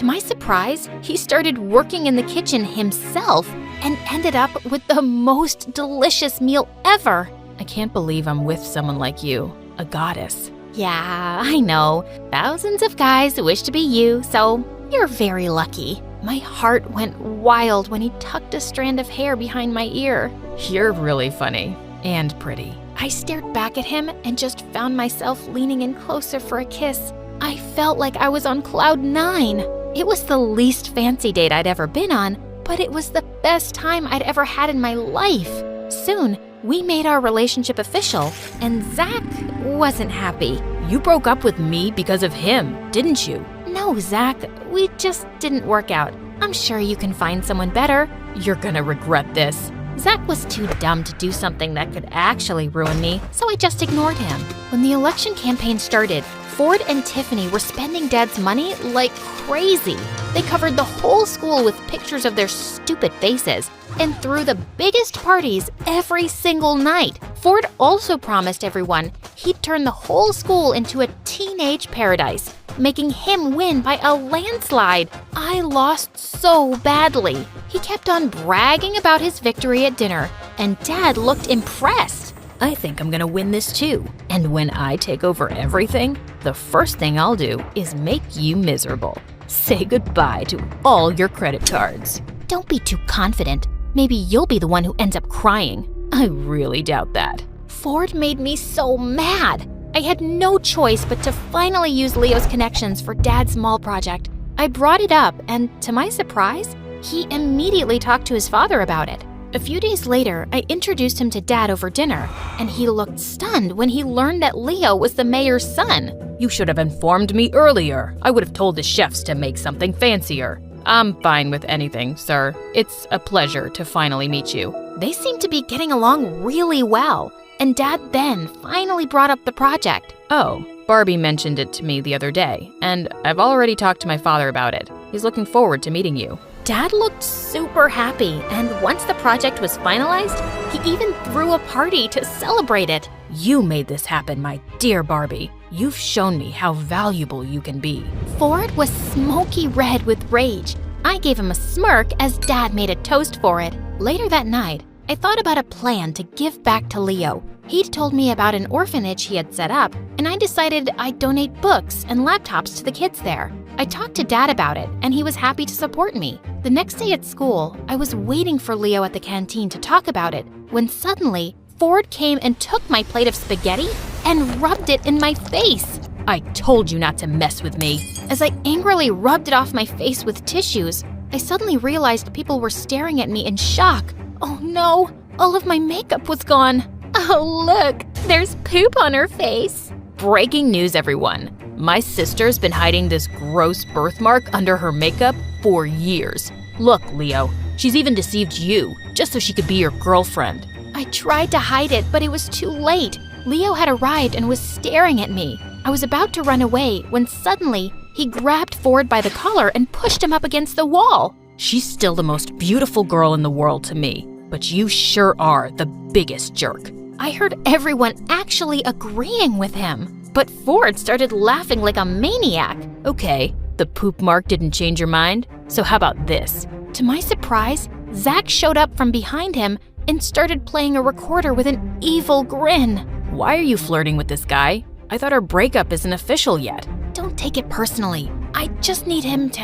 To my surprise, he started working in the kitchen himself and ended up with the most delicious meal ever. I can't believe I'm with someone like you, a goddess. Yeah, I know. Thousands of guys wish to be you, so you're very lucky. My heart went wild when he tucked a strand of hair behind my ear. You're really funny and pretty. I stared back at him and just found myself leaning in closer for a kiss. I felt like I was on cloud 9. It was the least fancy date I'd ever been on, but it was the best time I'd ever had in my life. Soon, we made our relationship official, and Zach wasn't happy. You broke up with me because of him, didn't you? No, Zach, we just didn't work out. I'm sure you can find someone better. You're gonna regret this. Zach was too dumb to do something that could actually ruin me, so I just ignored him. When the election campaign started, Ford and Tiffany were spending Dad's money like crazy. They covered the whole school with pictures of their stupid faces and threw the biggest parties every single night. Ford also promised everyone he'd turn the whole school into a teenage paradise, making him win by a landslide. I lost so badly. He kept on bragging about his victory at dinner, and Dad looked impressed. I think I'm gonna win this too. And when I take over everything, the first thing I'll do is make you miserable. Say goodbye to all your credit cards. Don't be too confident. Maybe you'll be the one who ends up crying. I really doubt that. Ford made me so mad. I had no choice but to finally use Leo's connections for Dad's mall project. I brought it up, and to my surprise, he immediately talked to his father about it. A few days later, I introduced him to Dad over dinner, and he looked stunned when he learned that Leo was the mayor's son. You should have informed me earlier. I would have told the chefs to make something fancier. I'm fine with anything, sir. It's a pleasure to finally meet you. They seemed to be getting along really well, and Dad then finally brought up the project. Oh, Barbie mentioned it to me the other day, and I've already talked to my father about it. He's looking forward to meeting you. Dad looked super happy, and once the project was finalized, he even threw a party to celebrate it. You made this happen, my dear Barbie. You've shown me how valuable you can be. Ford was smoky red with rage. I gave him a smirk as Dad made a toast for it. Later that night, I thought about a plan to give back to Leo. He'd told me about an orphanage he had set up, and I decided I'd donate books and laptops to the kids there. I talked to Dad about it, and he was happy to support me. The next day at school, I was waiting for Leo at the canteen to talk about it, when suddenly, Ford came and took my plate of spaghetti and rubbed it in my face. I told you not to mess with me. As I angrily rubbed it off my face with tissues, I suddenly realized people were staring at me in shock. Oh no, all of my makeup was gone. Oh look, there's poop on her face. Breaking news, everyone. My sister's been hiding this gross birthmark under her makeup for years. Look, Leo, she's even deceived you, just so she could be your girlfriend. I tried to hide it, but it was too late. Leo had arrived and was staring at me. I was about to run away when suddenly he grabbed Ford by the collar and pushed him up against the wall. She's still the most beautiful girl in the world to me, but you sure are the biggest jerk. I heard everyone actually agreeing with him, but Ford started laughing like a maniac. Okay, the poop mark didn't change your mind, so how about this? To my surprise, Zach showed up from behind him and started playing a recorder with an evil grin. Why are you flirting with this guy? I thought our breakup isn't official yet. Don't take it personally. I just need him to